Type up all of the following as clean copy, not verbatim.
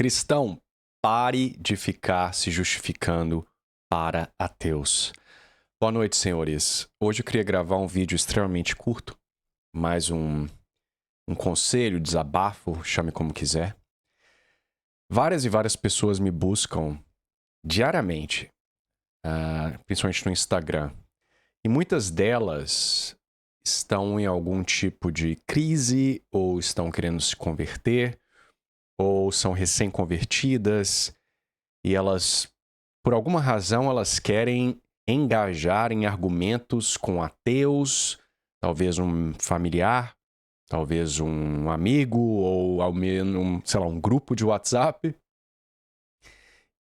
Cristão, pare de ficar se justificando para ateus. Boa noite, senhores. Hoje eu queria gravar um vídeo extremamente curto, mais um conselho, desabafo, chame como quiser. Várias e várias pessoas me buscam diariamente, principalmente no Instagram. E muitas delas estão em algum tipo de crise, ou estão querendo se converter, ou são recém-convertidas, e elas, por alguma razão, elas querem engajar em argumentos com ateus, talvez um familiar, talvez um amigo, ou ao menos, sei lá, um grupo de WhatsApp.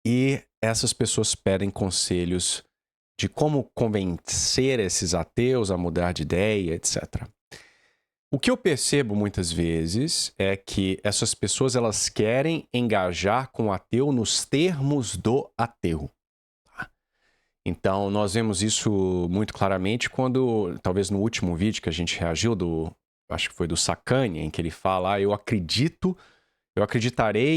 E essas pessoas pedem conselhos de como convencer esses ateus a mudar de ideia, etc. O que eu percebo muitas vezes é que essas pessoas elas querem engajar com o ateu nos termos do ateu. Então, nós vemos isso muito claramente quando, talvez no último vídeo que a gente reagiu, acho que foi do Sacani, em que ele fala, eu acreditarei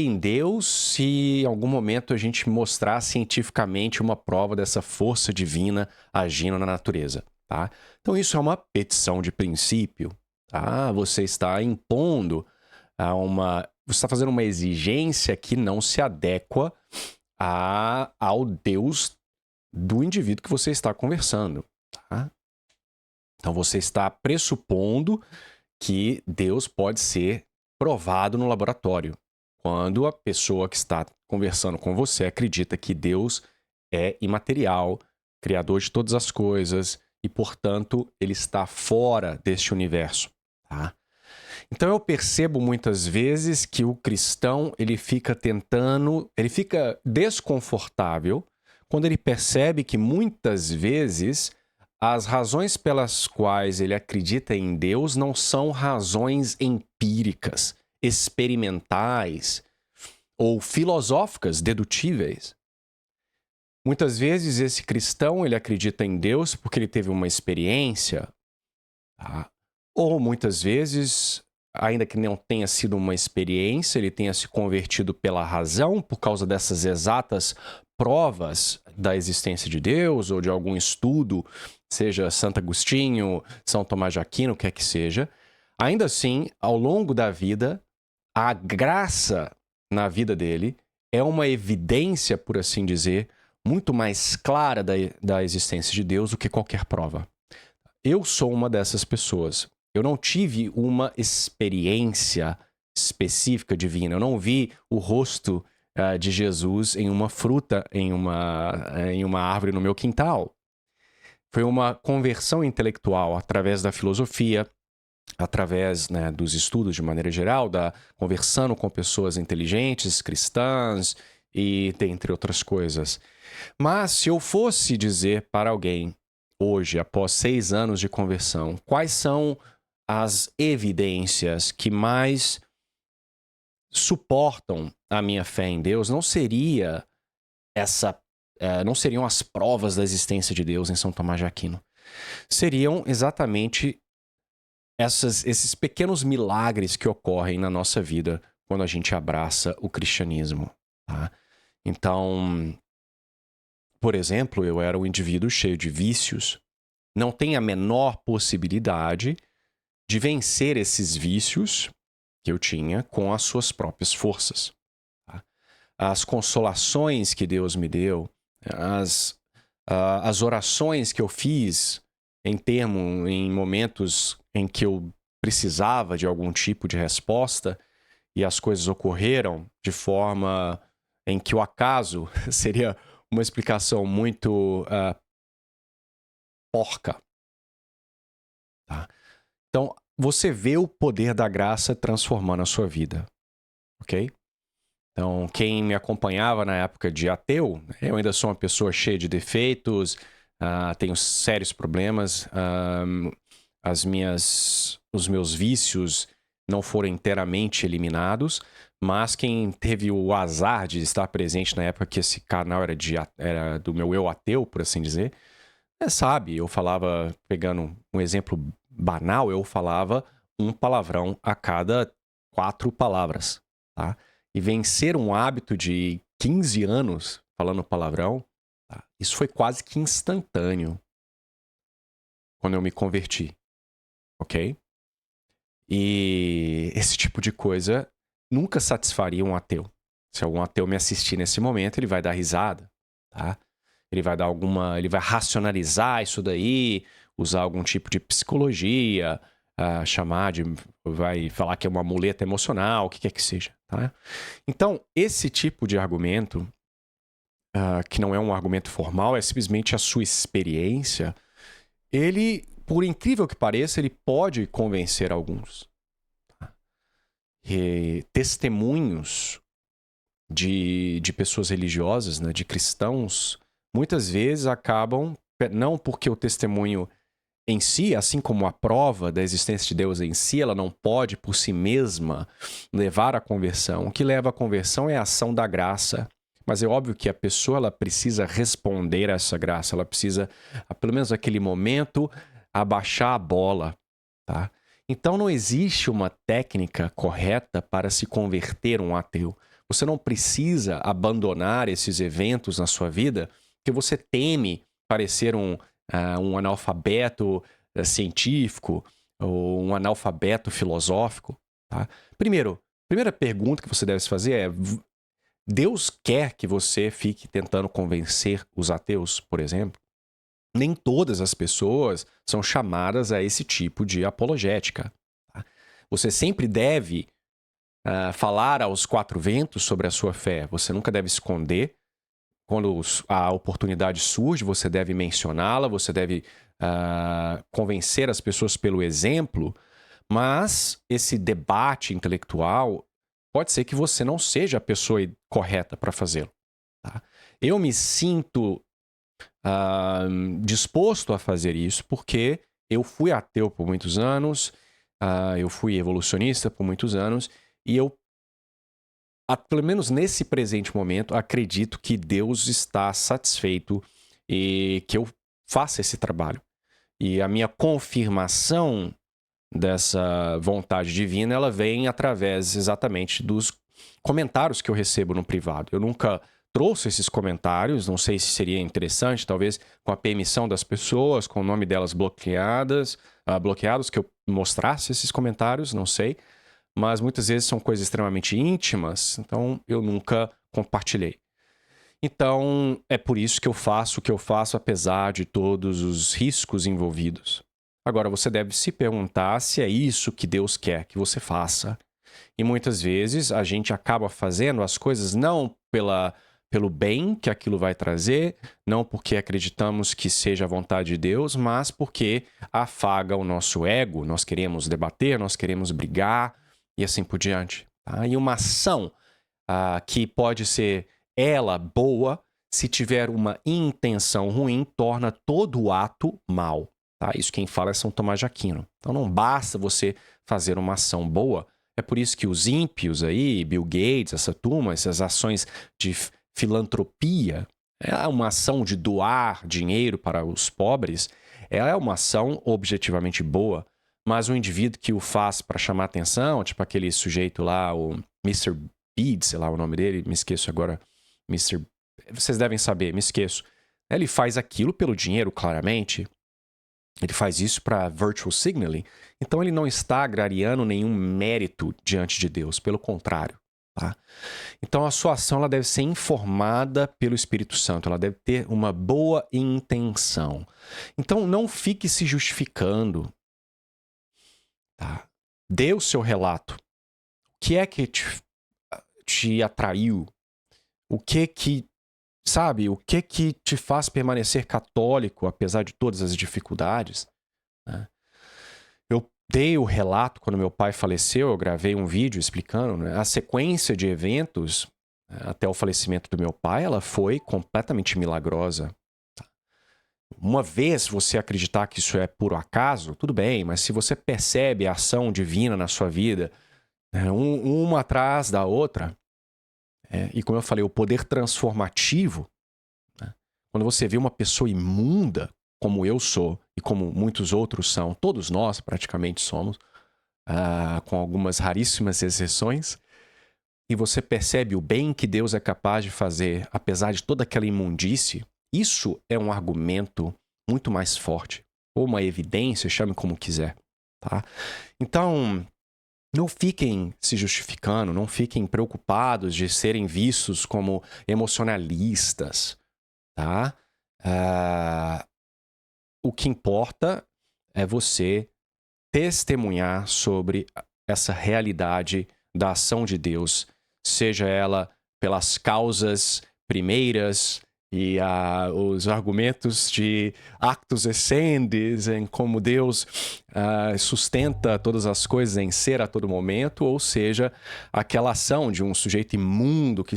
em Deus se em algum momento a gente mostrar cientificamente uma prova dessa força divina agindo na natureza. Tá? Então, isso é uma petição de princípio. Tá? Você está impondo você está fazendo uma exigência que não se adequa ao Deus do indivíduo que você está conversando. Tá? Então você está pressupondo que Deus pode ser provado no laboratório. Quando a pessoa que está conversando com você acredita que Deus é imaterial, criador de todas as coisas, e, portanto, ele está fora deste universo. Tá? Então eu percebo muitas vezes que o cristão ele fica desconfortável quando ele percebe que muitas vezes as razões pelas quais ele acredita em Deus não são razões empíricas, experimentais ou filosóficas, dedutíveis. Muitas vezes esse cristão ele acredita em Deus porque ele teve uma experiência, tá? Ou muitas vezes, ainda que não tenha sido uma experiência, ele tenha se convertido pela razão, por causa dessas exatas provas da existência de Deus ou de algum estudo, seja Santo Agostinho, São Tomás de Aquino, o que é que seja. Ainda assim, ao longo da vida, a graça na vida dele é uma evidência, por assim dizer, muito mais clara da existência de Deus do que qualquer prova. Eu sou uma dessas pessoas. Eu não tive uma experiência específica divina. Eu não vi o rosto de Jesus em uma fruta, em uma árvore no meu quintal. Foi uma conversão intelectual através da filosofia, através dos estudos de maneira geral, conversando com pessoas inteligentes, cristãs e dentre outras coisas. Mas se eu fosse dizer para alguém, hoje, após 6 anos de conversão, quais são as evidências que mais suportam a minha fé em Deus, não seriam as provas da existência de Deus em São Tomás de Aquino. Seriam exatamente esses pequenos milagres que ocorrem na nossa vida quando a gente abraça o cristianismo. Tá? Então, por exemplo, eu era um indivíduo cheio de vícios, não tem a menor possibilidade de vencer esses vícios que eu tinha com as suas próprias forças. Tá? As consolações que Deus me deu, as orações que eu fiz em momentos em que eu precisava de algum tipo de resposta e as coisas ocorreram de forma em que o acaso seria uma explicação muito porca. Tá? Então, você vê o poder da graça transformando a sua vida, ok? Então, quem me acompanhava na época de ateu, eu ainda sou uma pessoa cheia de defeitos, tenho sérios problemas, os meus vícios não foram inteiramente eliminados, mas quem teve o azar de estar presente na época que esse canal era do meu eu ateu, por assim dizer, sabe, eu falava, pegando um exemplo banal, eu falava um palavrão a cada 4 palavras, tá? e vencer um hábito de 15 anos falando palavrão, tá? Isso foi quase que instantâneo quando eu me converti, ok? E esse tipo de coisa nunca satisfaria um ateu. Se algum ateu me assistir nesse momento, ele vai dar risada, tá? Ele vai racionalizar isso daí, usar algum tipo de psicologia, vai falar que é uma muleta emocional, o que quer que seja, tá? Então, esse tipo de argumento, que não é um argumento formal, é simplesmente a sua experiência, ele, por incrível que pareça, ele pode convencer alguns. Tá? E testemunhos de pessoas religiosas, né, de cristãos, muitas vezes acabam, não porque o testemunho em si, assim como a prova da existência de Deus em si, ela não pode por si mesma levar à conversão. O que leva à conversão é a ação da graça. Mas é óbvio que a pessoa ela precisa responder a essa graça, ela precisa, pelo menos naquele momento, abaixar a bola, tá? Então não existe uma técnica correta para se converter um ateu. Você não precisa abandonar esses eventos na sua vida porque você teme parecer um analfabeto científico ou um analfabeto filosófico, tá? Primeira pergunta que você deve se fazer é: Deus quer que você fique tentando convencer os ateus, por exemplo? Nem todas as pessoas são chamadas a esse tipo de apologética. Tá? Você sempre deve falar aos quatro ventos sobre a sua fé. Você nunca deve esconder. Quando a oportunidade surge, você deve mencioná-la, você deve convencer as pessoas pelo exemplo, mas esse debate intelectual pode ser que você não seja a pessoa correta para fazê-lo. Tá? Eu me sinto disposto a fazer isso porque eu fui ateu por muitos anos, eu fui evolucionista por muitos anos, e eu, pelo menos nesse presente momento, acredito que Deus está satisfeito e que eu faça esse trabalho. E a minha confirmação dessa vontade divina, ela vem através exatamente dos comentários que eu recebo no privado. Eu nunca trouxe esses comentários, não sei se seria interessante, talvez com a permissão das pessoas, com o nome delas bloqueados, que eu mostrasse esses comentários, não sei. Mas muitas vezes são coisas extremamente íntimas, então eu nunca compartilhei. Então, é por isso que eu faço o que eu faço, apesar de todos os riscos envolvidos. Agora, você deve se perguntar se é isso que Deus quer que você faça. E muitas vezes a gente acaba fazendo as coisas não pelo bem que aquilo vai trazer, não porque acreditamos que seja a vontade de Deus, mas porque afaga o nosso ego, nós queremos debater, nós queremos brigar e assim por diante. Tá? E uma ação que pode ser ela boa, se tiver uma intenção ruim, torna todo o ato mal. Tá? Isso quem fala é São Tomás de Aquino. Então não basta você fazer uma ação boa. É por isso que os ímpios aí, Bill Gates, essa turma, essas ações de filantropia, é uma ação de doar dinheiro para os pobres, ela é uma ação objetivamente boa, mas o indivíduo que o faz para chamar atenção, tipo aquele sujeito lá, o Mr. Bead, sei lá o nome dele, me esqueço agora, vocês devem saber, me esqueço. Ele faz aquilo pelo dinheiro, claramente. Ele faz isso para virtual signaling. Então ele não está agrariando nenhum mérito diante de Deus, pelo contrário. Tá? Então a sua ação ela deve ser informada pelo Espírito Santo, ela deve ter uma boa intenção. Então não fique se justificando. Tá? Dê o seu relato. O que é que te atraiu? O que te faz permanecer católico, apesar de todas as dificuldades? Né? Eu dei o relato quando meu pai faleceu, eu gravei um vídeo explicando, né? A sequência de eventos até o falecimento do meu pai, ela foi completamente milagrosa. Uma vez você acreditar que isso é por acaso, tudo bem, mas se você percebe a ação divina na sua vida, uma atrás da outra, e como eu falei, o poder transformativo, né? Quando você vê uma pessoa imunda, como eu sou e como muitos outros são, todos nós praticamente somos, com algumas raríssimas exceções, e você percebe o bem que Deus é capaz de fazer, apesar de toda aquela imundície, isso é um argumento muito mais forte. Ou uma evidência, chame como quiser, tá? Então, não fiquem se justificando, não fiquem preocupados de serem vistos como emocionalistas, tá? O que importa é você testemunhar sobre essa realidade da ação de Deus, seja ela pelas causas primeiras e os argumentos de actus escendis, em como Deus sustenta todas as coisas em ser a todo momento, ou seja, aquela ação de um sujeito imundo que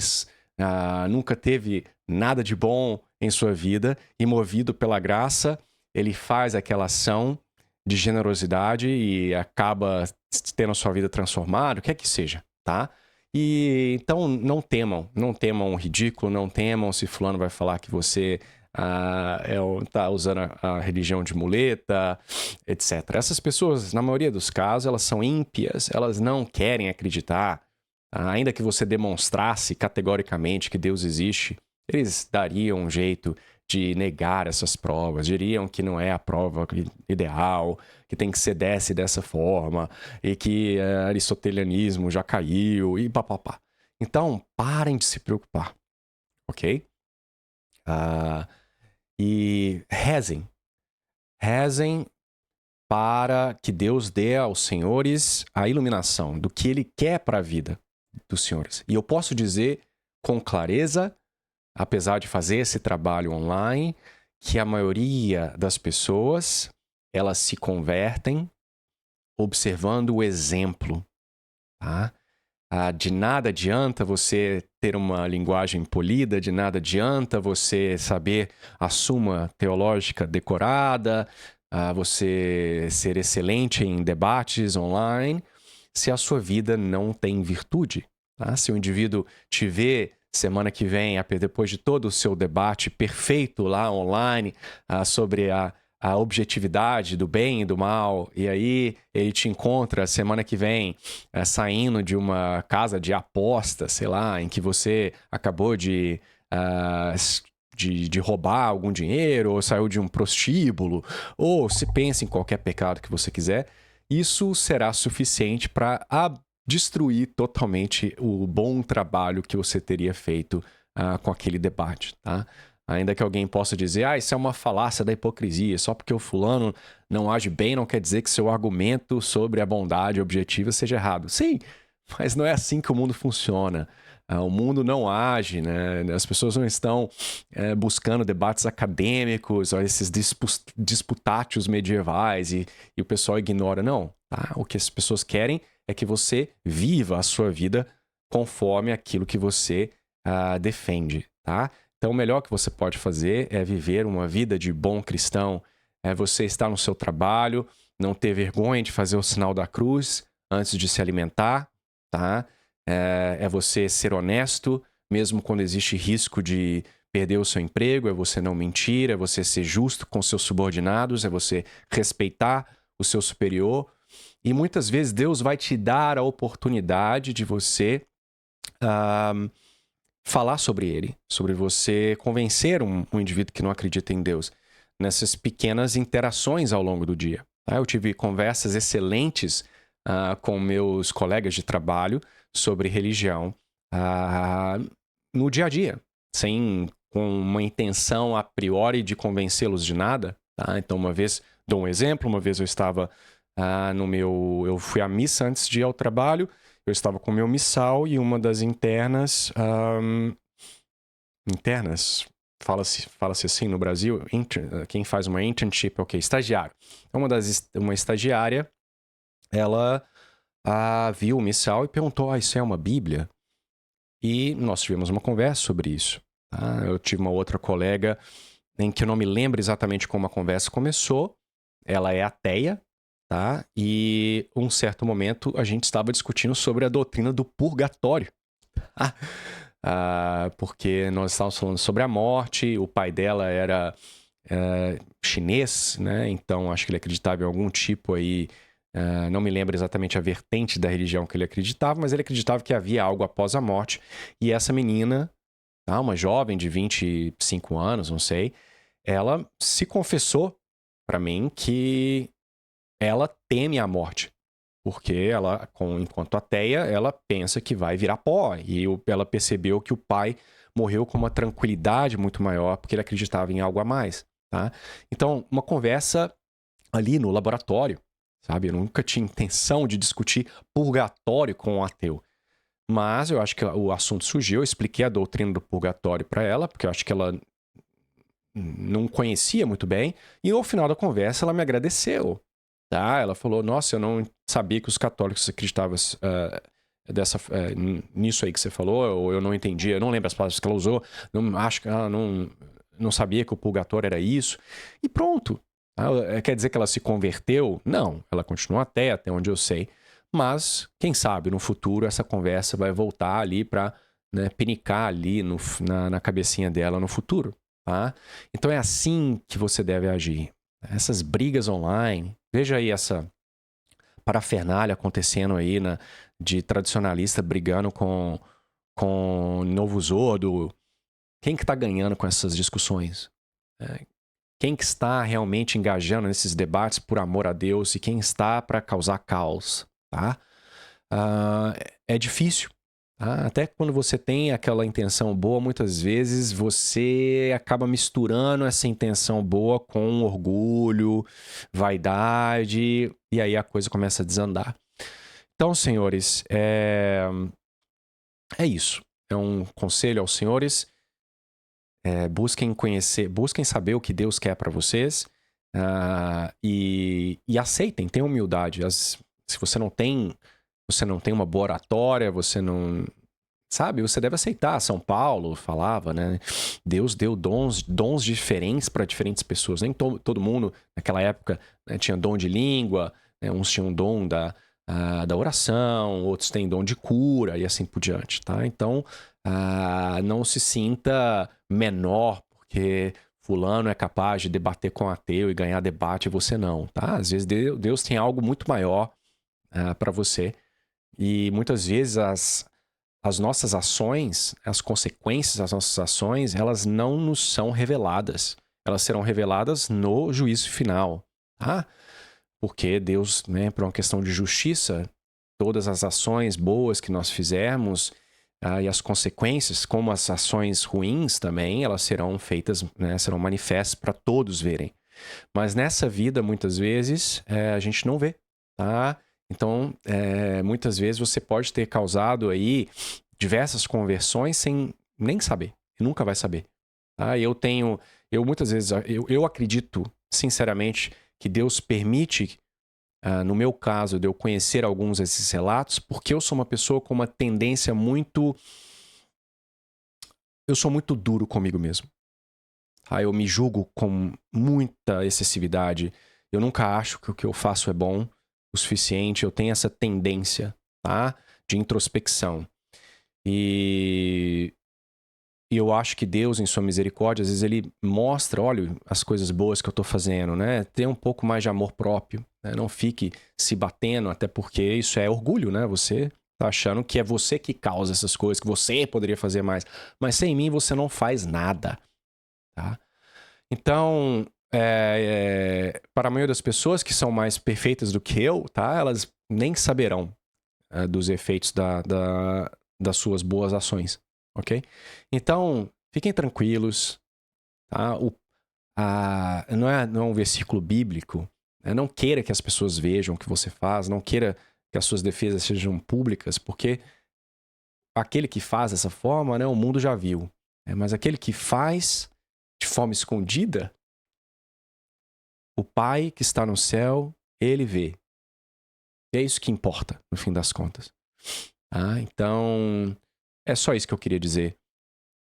nunca teve nada de bom em sua vida e movido pela graça, ele faz aquela ação de generosidade e acaba tendo a sua vida transformada, o que é que seja, tá? E então não temam o ridículo, não temam se fulano vai falar que você tá usando a religião de muleta, etc. Essas pessoas, na maioria dos casos, elas são ímpias, elas não querem acreditar, ainda que você demonstrasse categoricamente que Deus existe, eles dariam um jeito de negar essas provas, diriam que não é a prova ideal, que tem que ser dessa forma, e que aristotelianismo já caiu, e papapá. Então, parem de se preocupar, ok? E rezem. Rezem para que Deus dê aos senhores a iluminação do que Ele quer para a vida dos senhores. E eu posso dizer com clareza, apesar de fazer esse trabalho online, que a maioria das pessoas, elas se convertem observando o exemplo, tá? De nada adianta você ter uma linguagem polida, de nada adianta você saber a suma teológica decorada, você ser excelente em debates online, se a sua vida não tem virtude. Tá? Se o indivíduo te vê semana que vem, depois de todo o seu debate perfeito lá online sobre a objetividade do bem e do mal, e aí ele te encontra semana que vem saindo de uma casa de aposta, sei lá, em que você acabou de roubar algum dinheiro, ou saiu de um prostíbulo, ou se pensa em qualquer pecado que você quiser, isso será suficiente para destruir totalmente o bom trabalho que você teria feito com aquele debate, tá? Ainda que alguém possa dizer, isso é uma falácia da hipocrisia, só porque o fulano não age bem não quer dizer que seu argumento sobre a bondade objetiva seja errado. Sim, mas não é assim que o mundo funciona. O mundo não age, né? As pessoas não estão buscando debates acadêmicos, esses disputátios medievais e o pessoal ignora. Não, tá? O que as pessoas querem é que você viva a sua vida conforme aquilo que você defende, tá? Então, o melhor que você pode fazer é viver uma vida de bom cristão, é você estar no seu trabalho, não ter vergonha de fazer o sinal da cruz antes de se alimentar, tá? É você ser honesto, mesmo quando existe risco de perder o seu emprego, é você não mentir, é você ser justo com seus subordinados, é você respeitar o seu superior. E muitas vezes Deus vai te dar a oportunidade de você falar sobre ele, sobre você convencer um indivíduo que não acredita em Deus, nessas pequenas interações ao longo do dia. Tá? Eu tive conversas excelentes com meus colegas de trabalho sobre religião no dia a dia, com uma intenção a priori de convencê-los de nada. Tá? Então, uma vez, dou um exemplo, uma vez eu estava eu fui à missa antes de ir ao trabalho, eu estava com o meu missal e uma das internas, fala-se assim no Brasil, quem faz uma internship é o quê? Estagiário. Uma estagiária, ela viu o missal e perguntou, isso é uma Bíblia? E nós tivemos uma conversa sobre isso. Tá? Eu tive uma outra colega em que eu não me lembro exatamente como a conversa começou, ela é ateia, tá? E um certo momento a gente estava discutindo sobre a doutrina do purgatório. Porque nós estávamos falando sobre a morte, o pai dela era chinês, né? Então acho que ele acreditava em algum tipo aí Não me lembro exatamente a vertente da religião que ele acreditava, mas ele acreditava que havia algo após a morte. E essa menina, tá, uma jovem de 25 anos, não sei, ela se confessou para mim que ela teme a morte. Porque ela, enquanto ateia, ela pensa que vai virar pó. E ela percebeu que o pai morreu com uma tranquilidade muito maior, porque ele acreditava em algo a mais, tá? Então, uma conversa ali no laboratório, sabe? Eu nunca tinha intenção de discutir purgatório com um ateu. Mas eu acho que o assunto surgiu, eu expliquei a doutrina do purgatório para ela, porque eu acho que ela não conhecia muito bem. E no final da conversa, ela me agradeceu. Tá? Ela falou, nossa, eu não sabia que os católicos acreditavam nisso aí que você falou, ou eu não entendia, eu não lembro as palavras que ela usou, acho que ela não sabia que o purgatório era isso. E pronto. Tá? Quer dizer que ela se converteu? Não, ela continua até onde eu sei. Mas, quem sabe, no futuro essa conversa vai voltar ali para, né, pinicar ali na cabecinha dela no futuro. Tá? Então é assim que você deve agir. Essas brigas online, veja aí essa parafernália acontecendo aí de tradicionalista brigando com Novo Zordo. Quem que tá ganhando com essas discussões? Quem que está realmente engajando nesses debates por amor a Deus e quem está para causar caos, tá? É difícil. Tá? Até quando você tem aquela intenção boa, muitas vezes você acaba misturando essa intenção boa com orgulho, vaidade, e aí a coisa começa a desandar. Então, senhores, é isso. É um conselho aos senhores. Busquem conhecer, busquem saber o que Deus quer para vocês e aceitem, tenham humildade. Se você não tem uma boa oratória, você não... Sabe, você deve aceitar. São Paulo falava, né? Deus deu dons diferentes para diferentes pessoas. Nem todo mundo, naquela época, né, tinha dom de língua, né? Uns tinham dom da oração, outros têm dom de cura e assim por diante, tá? Então, não se sinta menor porque fulano é capaz de debater com ateu e ganhar debate e você não, tá? Às vezes Deus tem algo muito maior para você e muitas vezes as nossas ações, as consequências das nossas ações, elas não nos são reveladas. Elas serão reveladas no juízo final, tá? Porque Deus, né, por uma questão de justiça, todas as ações boas que nós fizermos e as consequências, como as ações ruins também, elas serão feitas, né, serão manifestas para todos verem. Mas nessa vida, muitas vezes, a gente não vê, tá? Então, muitas vezes você pode ter causado aí diversas conversões sem nem saber. E nunca vai saber. Tá? Eu muitas vezes, eu acredito, sinceramente, que Deus permite, no meu caso, de eu conhecer alguns desses relatos, porque eu sou uma pessoa com uma tendência muito... Eu sou muito duro comigo mesmo. Eu me julgo com muita excessividade. Eu nunca acho que o que eu faço é bom o suficiente. Eu tenho essa tendência, tá? De introspecção. E eu acho que Deus, em sua misericórdia, às vezes ele mostra, olha, as coisas boas que eu tô fazendo, né? Tenha um pouco mais de amor próprio, né? Não fique se batendo, até porque isso é orgulho, né? Você tá achando que é você que causa essas coisas, que você poderia fazer mais. Mas sem mim você não faz nada, tá? Então, para a maioria das pessoas que são mais perfeitas do que eu, tá? Elas nem saberão dos efeitos das suas boas ações, ok? Então, fiquem tranquilos, tá? Não é um versículo bíblico, né? Não queira que as pessoas vejam o que você faz, não queira que as suas defesas sejam públicas, porque aquele que faz dessa forma, né, o mundo já viu. Mas aquele que faz de forma escondida, o Pai que está no céu, ele vê. E é isso que importa, no fim das contas. Então, é só isso que eu queria dizer.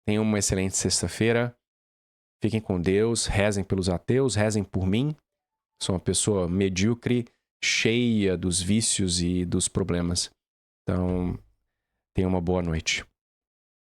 Tenham uma excelente sexta-feira. Fiquem com Deus, rezem pelos ateus, rezem por mim. Sou uma pessoa medíocre, cheia dos vícios e dos problemas. Então, tenham uma boa noite.